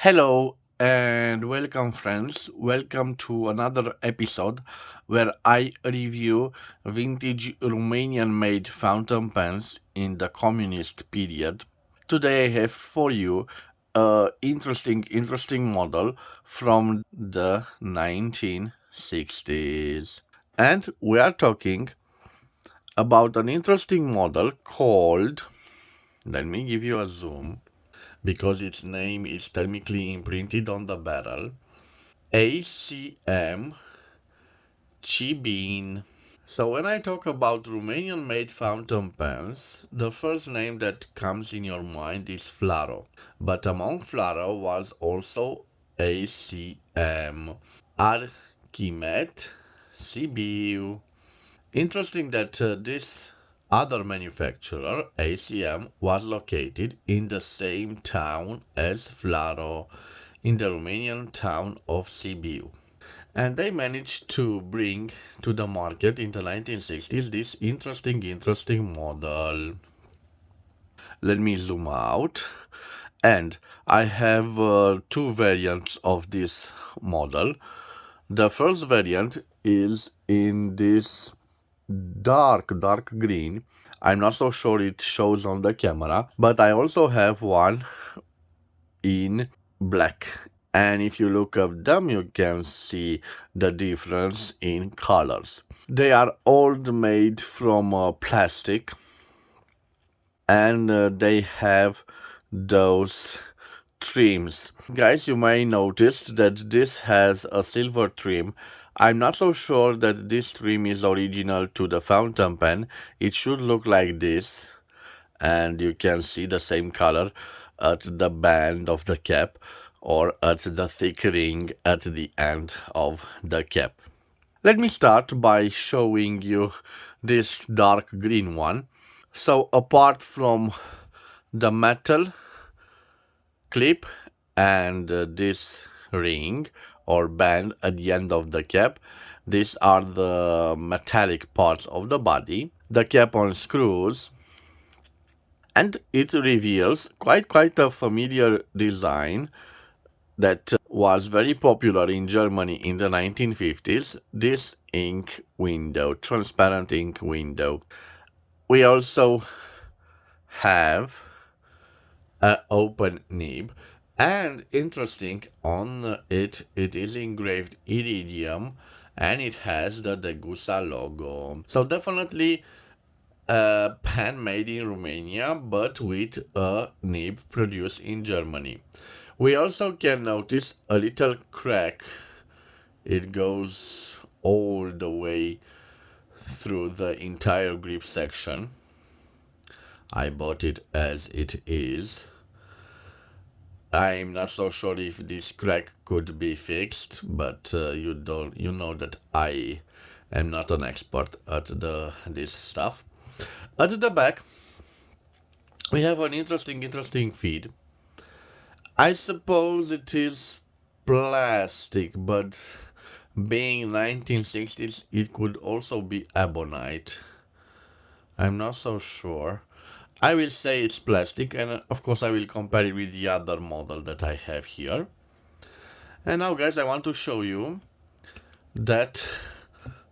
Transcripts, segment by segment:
Hello and welcome, friends. Welcome to another episode where I review vintage Romanian made fountain pens in the communist period. Today I have for you a interesting model from the 1960s. And we are talking about an interesting model called, let me give you a zoom because its name is thermically imprinted on the barrel. ACM Cibin. So when I talk about Romanian made fountain pens, the first name that comes in your mind is Flaro. But among Flaro was also ACM, ARCHIMET Sibiu. Interesting that this other manufacturer, ACM, was located in the same town as Flaro, in the Romanian town of Sibiu. And they managed to bring to the market in the 1960s this interesting model. Let me zoom out. And I have two variants of this model. The first variant is in this dark green. I'm not so sure it shows on the camera, but I also have one in black. And if you look at them, you can see the difference in colors. They are all made from plastic, and they have those trims. Guys, you may notice that this has a silver trim. I'm not so sure that this trim is original to the fountain pen. It should look like this, and you can see the same color at the band of the cap or at the thick ring at the end of the cap. Let me start by showing you this dark green one. So apart from the metal clip and this ring or band at the end of the cap, these are the metallic parts of the body. The cap unscrews and it reveals quite a familiar design that was very popular in Germany in the 1950s, this ink window, transparent ink window. We also have an open nib, and interesting on it is engraved iridium and it has the Degussa logo. So definitely a pen made in Romania, but with a nib produced in Germany. We also can notice a little crack. It goes all the way through the entire grip section. I bought it as it is. I'm not so sure if this crack could be fixed, but you know that I am not an expert at this stuff. At the back, we have an interesting feed. I suppose it is plastic, but being 1960s, it could also be ebonite. I'm not so sure. I will say it's plastic, and of course I will compare it with the other model that I have here. And now, guys, I want to show you that,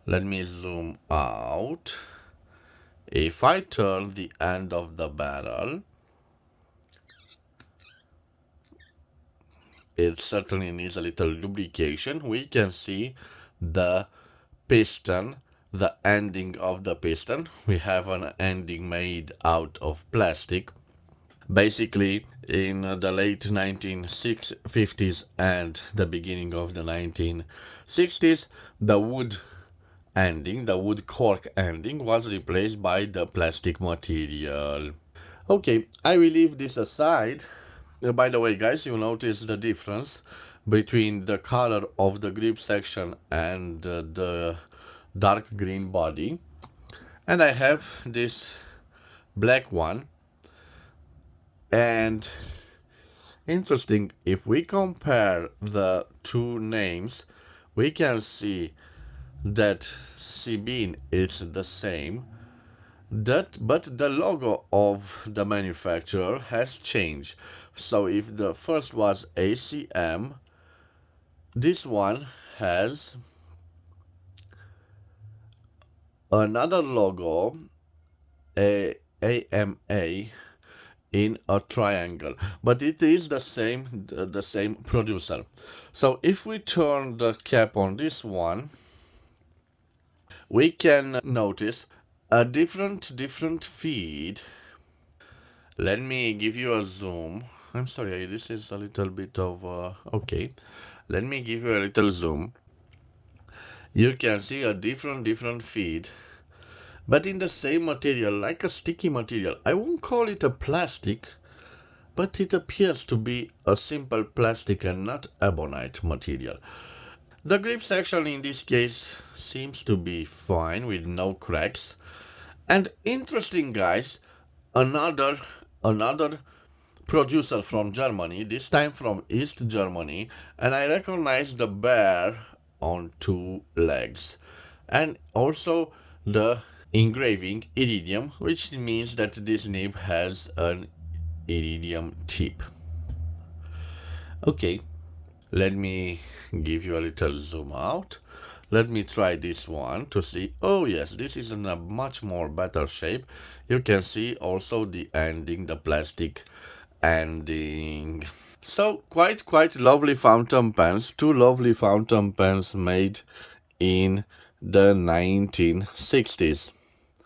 let me zoom out. If I turn the end of the barrel, it certainly needs a little lubrication. We can see the piston, the ending of the piston. We have an ending made out of plastic. Basically, in the late 1950s and the beginning of the 1960s, the wood ending, the wood cork ending, was replaced by the plastic material. Okay, I will leave this aside. By the way, guys, you notice the difference between the color of the grip section and the dark green body. And I have this black one. And interesting, if we compare the two names, we can see that Cibin is the same But the logo of the manufacturer has changed. So if the first was ACM, this one has another logo, a AMA, in a triangle, but it is the same producer. So if we turn the cap on this one, we can notice a different feed. Let me give you a zoom. I'm sorry, this is a little bit of okay. Let me give you a little zoom. You can see a different feed, but in the same material, like a sticky material. I won't call it a plastic, but it appears to be a simple plastic and not ebonite material. The grip section in this case seems to be fine with no cracks. And interesting, guys, another producer from Germany, this time from East Germany, and I recognize the bear on two legs, and also the engraving iridium, which means that this nib has an iridium tip. Okay, let me give you a little zoom out. Let me try this one to see. Oh yes, this is in a much more better shape. You can see also the ending, the plastic ending. So quite lovely fountain pens. Two lovely fountain pens made in the 1960s.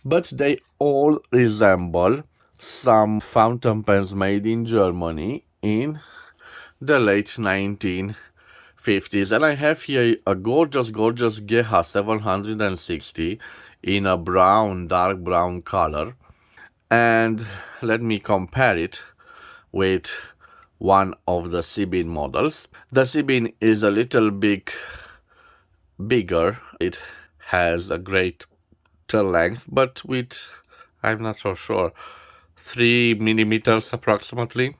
But they all resemble some fountain pens made in Germany in the late 1950s. And I have here a gorgeous Geha 760 in a brown, dark brown color. And let me compare it with one of the Cibin models. The Cibin is a little bigger. It has a greater length, but with, I'm not so sure, 3 millimeters approximately.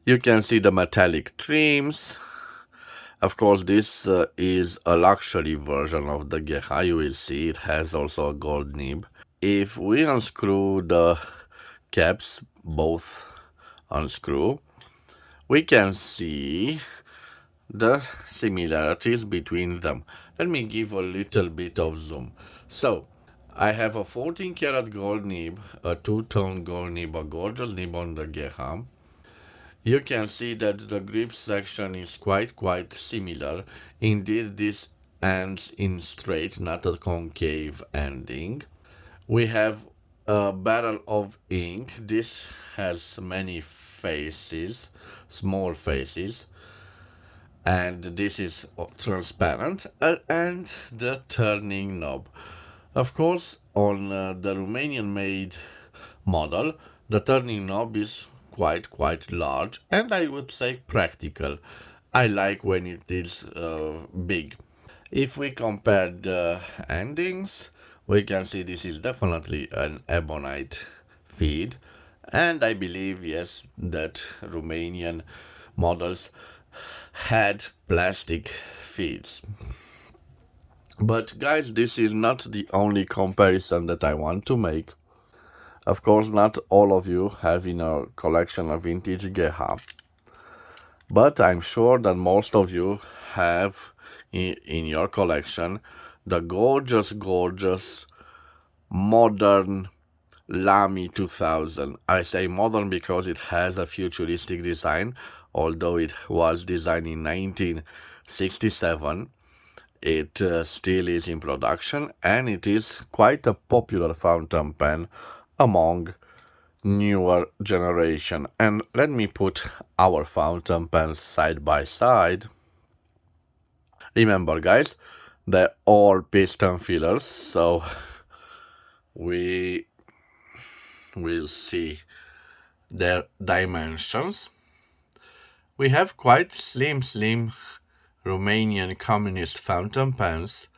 You can see the metallic trims. Of course, this is a luxury version of the Geha. You will see it has also a gold nib. If we unscrew the caps, both unscrew, we can see the similarities between them. Let me give a little bit of zoom. So, I have a 14 karat gold nib, a two-tone gold nib, a gorgeous nib on the Geha. You can see that the grip section is quite similar. Indeed, this ends in straight, not a concave ending. We have a barrel of ink. This has many faces, small faces, and this is transparent, and the turning knob. Of course, on the Romanian-made model, the turning knob is quite large, and I would say practical. I like when it is big. If we compare the endings, we can see this is definitely an ebonite feed, and I believe, yes, that Romanian models had plastic feeds. But guys, this is not the only comparison that I want to make. Of course, not all of you have in a collection a vintage Geha, but I'm sure that most of you have in your collection the gorgeous modern Lamy 2000. I say modern because it has a futuristic design, although it was designed in 1967. It still is in production, and it is quite a popular fountain pen among newer generation. And let me put our fountain pens side by side. Remember, guys, they're all piston fillers, so we will see their dimensions. We have quite slim Romanian communist fountain pens,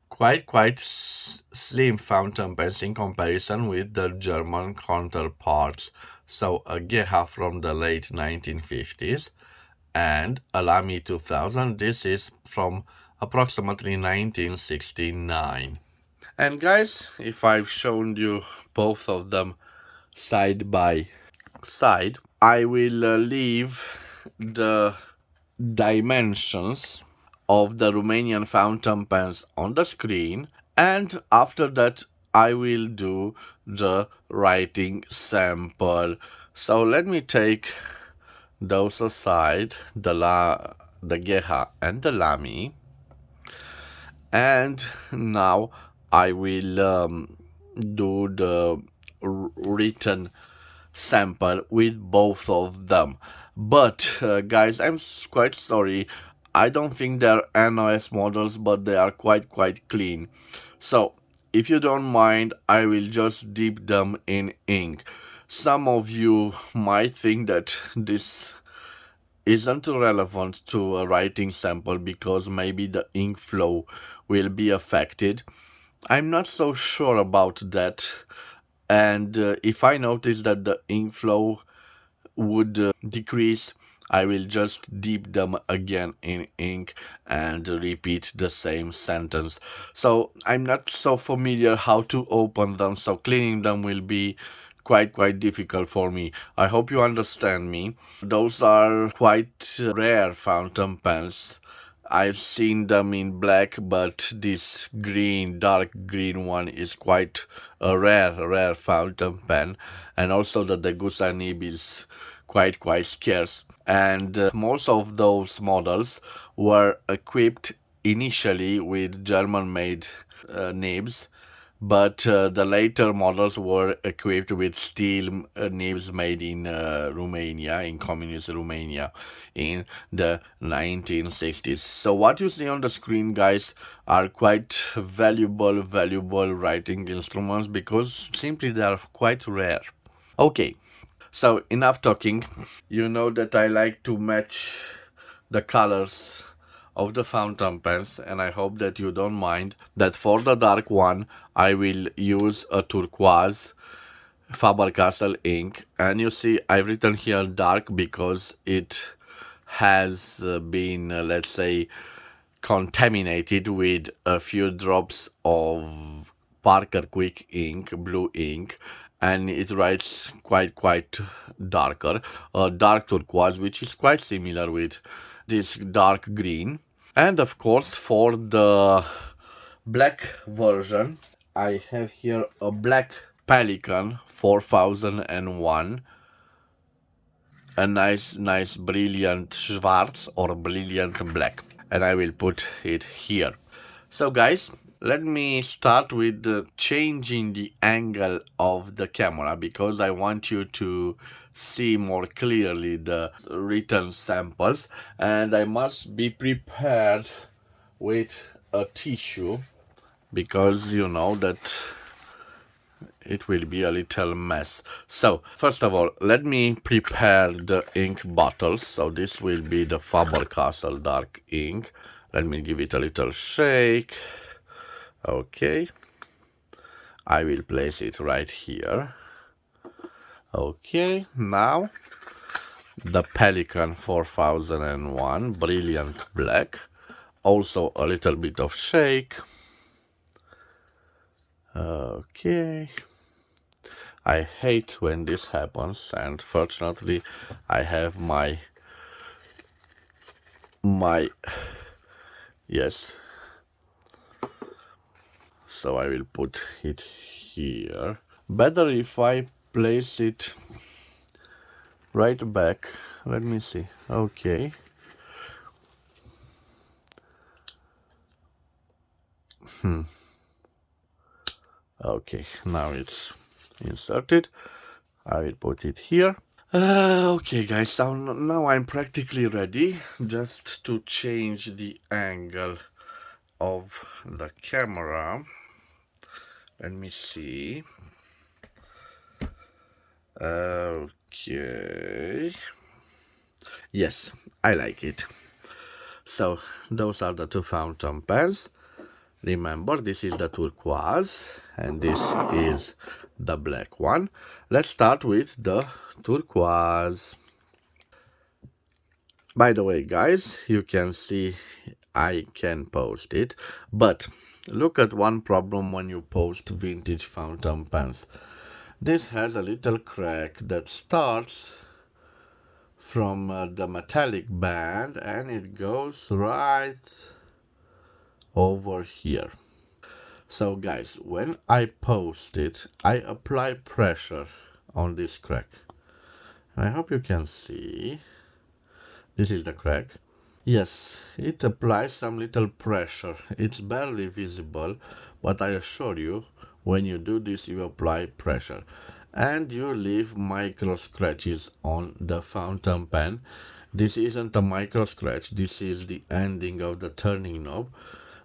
quite slim fountain pens in comparison with the German counterparts. So a Geha from the late 1950s and a Lamy 2000. This is from approximately 1969. And guys, if I've shown you both of them side by side, I will leave the dimensions of the Romanian fountain pens on the screen, and after that I will do the writing sample. So let me take those aside, the Geha and the Lamy, and now I will do the written sample with both of them. But guys, I'm quite sorry. I don't think they're NOS models, but they are quite clean. So if you don't mind, I will just dip them in ink. Some of you might think that this isn't relevant to a writing sample because maybe the ink flow will be affected. I'm not so sure about that. And if I notice that the ink flow would decrease, I will just dip them again in ink and repeat the same sentence. So I'm not so familiar how to open them, so cleaning them will be quite difficult for me. I hope you understand me. Those are quite rare fountain pens. I've seen them in black, but this green, dark green one is quite a rare fountain pen. And also the Degussa nib is quite scarce. And most of those models were equipped initially with German-made nibs, but the later models were equipped with steel nibs made in Romania, in communist Romania, in the 1960s. So what you see on the screen, guys, are quite valuable writing instruments because simply they are quite rare. Okay, so enough talking. You know that I like to match the colors of the fountain pens, and I hope that you don't mind that for the dark one I will use a turquoise Faber-Castell ink. And you see I've written here dark because it has been, let's say, contaminated with a few drops of Parker Quick ink, blue ink, and it writes quite darker, dark turquoise, which is quite similar with this dark green. And of course, for the black version, I have here a black Pelican 4001, a nice brilliant Schwarz or brilliant black, and I will put it here. So guys, let me start with changing the angle of the camera because I want you to see more clearly the written samples, and I must be prepared with a tissue because you know that it will be a little mess. So first of all, let me prepare the ink bottles. So this will be the Faber-Castell dark ink. Let me give it a little shake. Okay, I will place it right here. Okay, now the Pelican 4001 brilliant black, also a little bit of shake. Okay, I hate when this happens, and fortunately I have my yes, so I will put it here. Better if I place it right back. Let me see. Okay. Okay, now it's inserted. I will put it here. Okay guys, so now I'm practically ready just to change the angle of the camera. Let me see. Okay. Yes, I like it. So those are the two fountain pens. Remember, this is the turquoise and this is the black one. Let's start with the turquoise. By the way, guys, you can see I can post it, but Look at one problem when you post vintage fountain pens. This has a little crack that starts from the metallic band and it goes right over here. So guys, when I post it, I apply pressure on this crack. I hope you can see. This is the crack. Yes, it applies some little pressure. It's barely visible, but I assure you, when you do this, you apply pressure. And you leave micro scratches on the fountain pen. This isn't a micro scratch, this is the ending of the turning knob,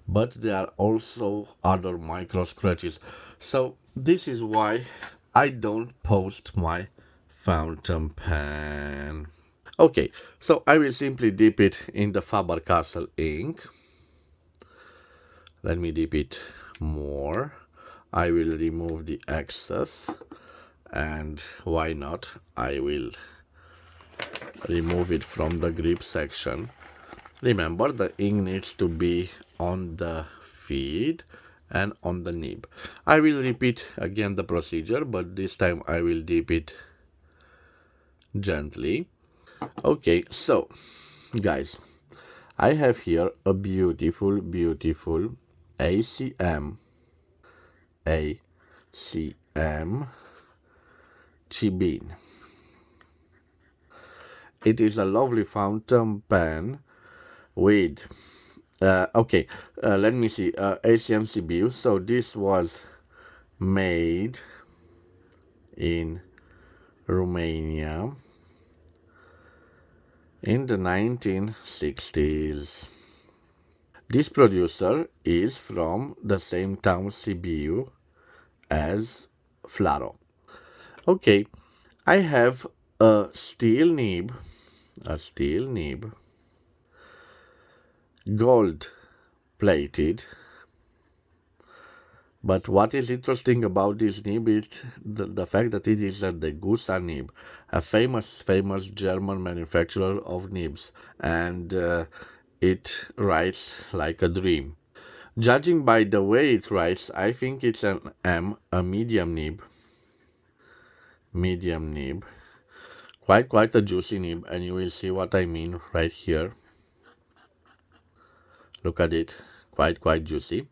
but there are also other micro scratches. So this is why I don't post my fountain pen. Okay, so I will simply dip it in the Faber-Castell ink. Let me dip it more. I will remove the excess, and why not, I will remove it from the grip section. Remember, the ink needs to be on the feed and on the nib. I will repeat again the procedure, but this time I will dip it gently. Okay, so guys, I have here a beautiful ACM Cibin. It is a lovely fountain pen with let me see, ACM Sibiu. So this was made in Romania in the 1960s. This producer is from the same town Sibiu as Flaro. Okay, I have a steel nib, gold plated. But what is interesting about this nib is the fact that it is a Degussa nib, a famous German manufacturer of nibs, and it writes like a dream. Judging by the way it writes, I think it's an M, a medium nib. Quite a juicy nib, and you will see what I mean right here. Look at it, quite juicy.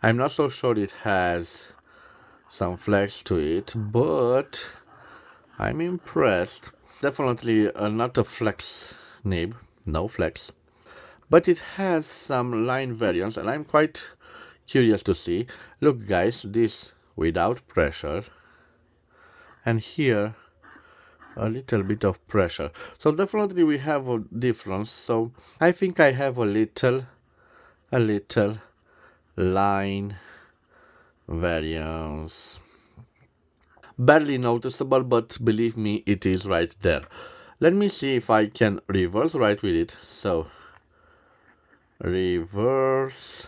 I'm not so sure it has some flex to it, but I'm impressed. Definitely not a flex nib, no flex, but it has some line variance, and I'm quite curious to see. Look guys, this without pressure, and here a little bit of pressure. So definitely we have a difference. So I think I have a little line variance. Barely noticeable, but believe me, it is right there. Let me see if I can reverse write with it. So reverse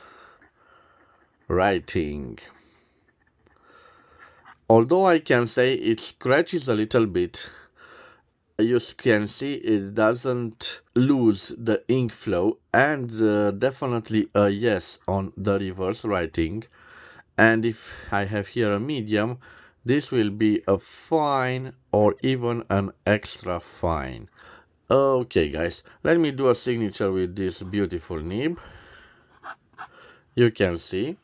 writing. Although I can say it scratches a little bit, you can see it doesn't lose the ink flow, and definitely a yes on the reverse writing. And if I have here a medium, this will be a fine or even an extra fine. Okay guys, let me do a signature with this beautiful nib. You can see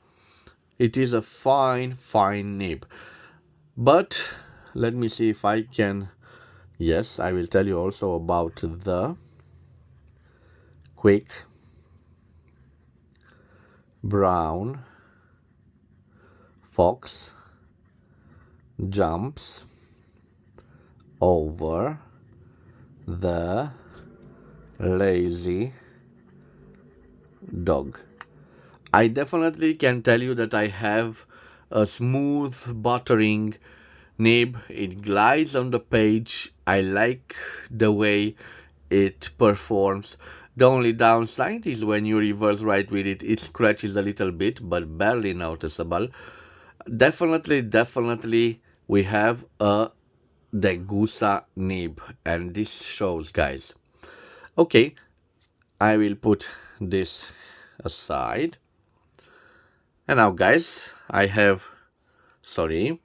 it is a fine nib, but let me see if I can. Yes, I will tell you also about the quick brown fox jumps over the lazy dog. I definitely can tell you that I have a smooth buttering nib. It glides on the page. I like the way it performs. The only downside is when you reverse write with it, it scratches a little bit, but barely noticeable. Definitely we have a Degussa nib, and this shows guys. Okay, I will put this aside, And now guys, I have, sorry,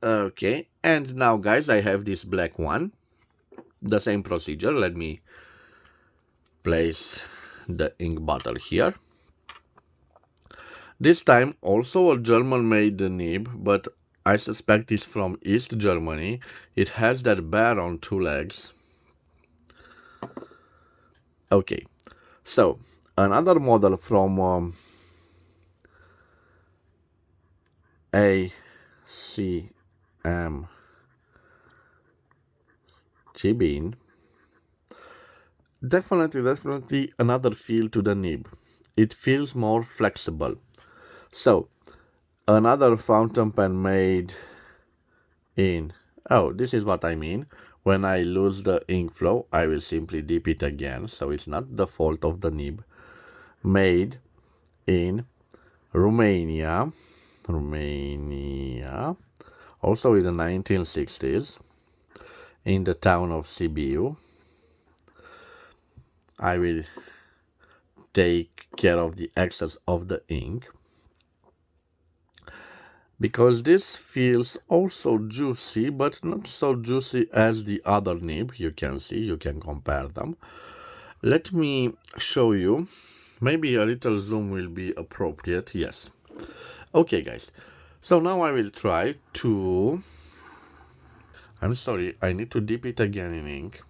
okay, and now guys, I have this black one. The same procedure. Let me place the ink bottle here. This time also a German made nib, but I suspect it's from East Germany. It has that bear on two legs. Okay, so another model from ACM Cibin. Definitely another feel to the nib. It feels more flexible. So another fountain pen made in, oh, this is what I mean. When I lose the ink flow, I will simply dip it again, so it's not the fault of the nib. Made in Romania, also in the 1960s, in the town of Sibiu. I will take care of the excess of the ink, because this feels also juicy, but not so juicy as the other nib. You can see, you can compare them. Let me show you. Maybe a little zoom will be appropriate. Yes. Okay guys, so now I will try to, I'm sorry, I need to dip it again in ink.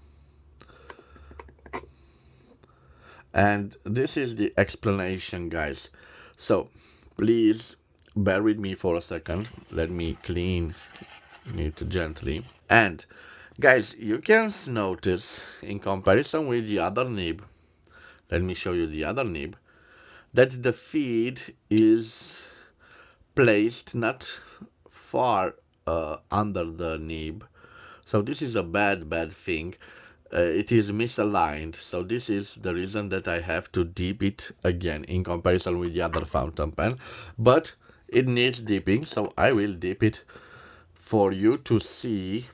And this is the explanation, guys. So please bear with me for a second. Let me clean it gently. And guys, you can notice in comparison with the other nib, let me show you the other nib, that the feed is placed not far under the nib. So this is a bad thing. It is misaligned, so this is the reason that I have to dip it again in comparison with the other fountain pen, but it needs dipping, so I will dip it for you to see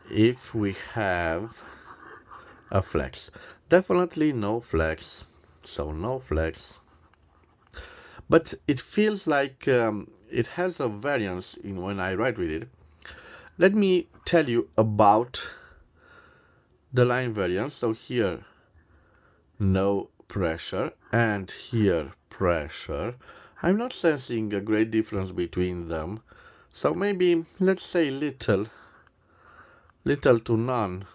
if we have a flex. Definitely no flex, so no flex, but it feels like it has a variance in when I write with it. Let me tell you about the line variance. So here no pressure and here pressure. I'm not sensing a great difference between them, so maybe let's say little to none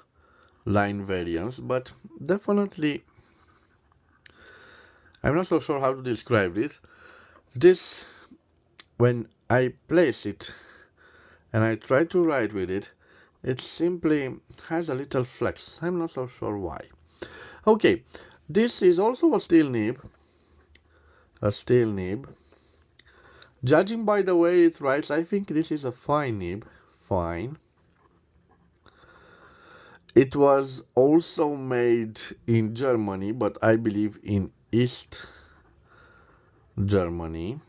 line variance, but definitely I'm not so sure how to describe it. This, when I place it and I try to write with it, it simply has a little flex. I'm not so sure why. Okay, this is also a steel nib. Judging by the way it writes, I think this is a fine nib. Fine. It was also made in Germany, but I believe in East Germany.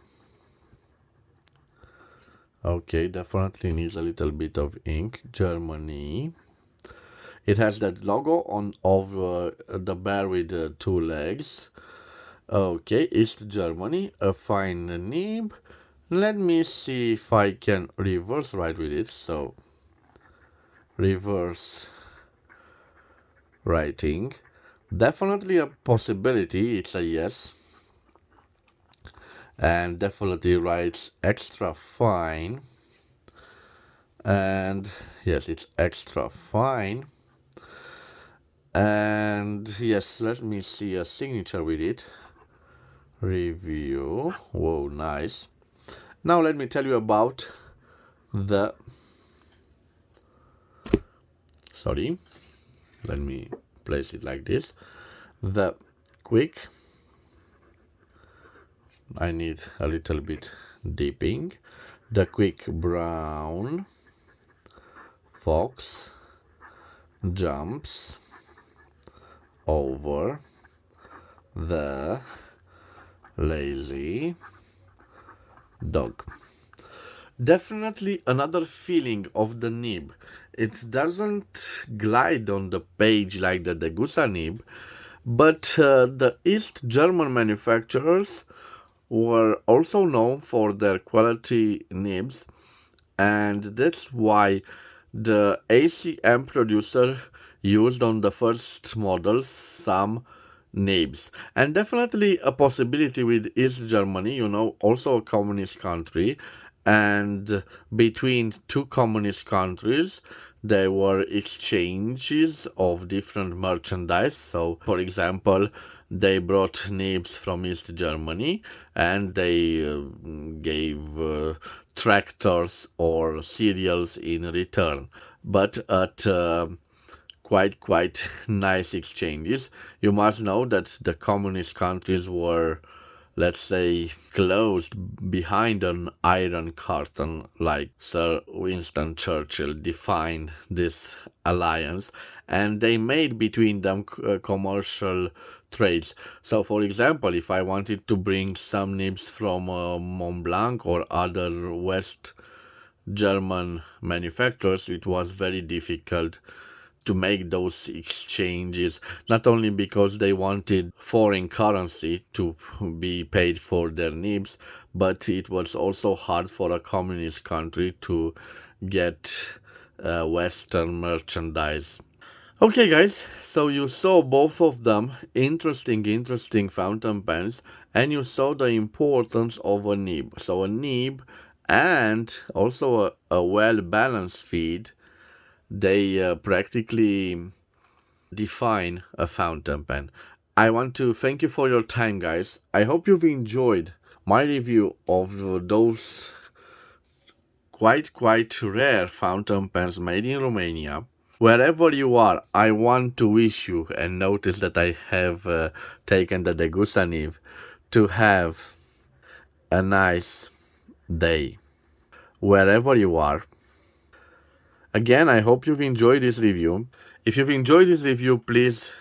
Okay, definitely needs a little bit of ink. Germany. It has that logo on of the bear with two legs. Okay, East Germany, a fine nib. Let me see if I can reverse write with it. So, reverse writing. Definitely a possibility, it's a yes. And definitely writes extra fine. And yes, it's extra fine. And yes, let me see a signature with it. Review. Whoa, nice. Now let me tell you about the, sorry, let me place it like this. The quick, I need a little bit dipping. The quick brown fox jumps over the lazy dog. Definitely another feeling of the nib. It doesn't glide on the page like the Degussa nib, But the East German manufacturers were also known for their quality nibs, and that's why the ACM producer used on the first models some nibs. And definitely a possibility with East Germany, also a communist country, and between two communist countries there were exchanges of different merchandise. So for example, they brought nibs from East Germany and they gave tractors or cereals in return, but at quite nice exchanges. You must know that the communist countries were, let's say, closed behind an iron curtain, like Sir Winston Churchill defined this alliance, and they made between them commercial trades. So, for example, if I wanted to bring some nibs from Mont Blanc or other West German manufacturers, it was very difficult to make those exchanges, not only because they wanted foreign currency to be paid for their nibs, but it was also hard for a communist country to get Western merchandise. Okay, guys, so you saw both of them interesting fountain pens, and you saw the importance of a nib. So, a nib and also a well balanced feed, they practically define a fountain pen. I want to thank you for your time, guys. I hope you've enjoyed my review of those quite rare fountain pens made in Romania. Wherever you are, I want to wish you, and notice that I have taken the Degussa nib, to have a nice day. Wherever you are. Again, I hope you've enjoyed this review. If you've enjoyed this review, please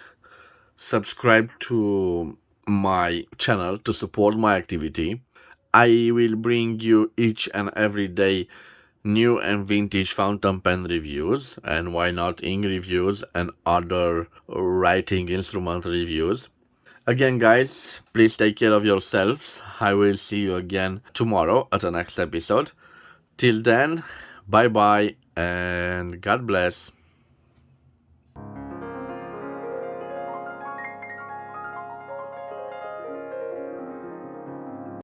subscribe to my channel to support my activity. I will bring you each and every day new and vintage fountain pen reviews, and why not ink reviews and other writing instrument reviews. Again, guys, please take care of yourselves. I will see you again tomorrow at the next episode. Till then, bye bye and God bless.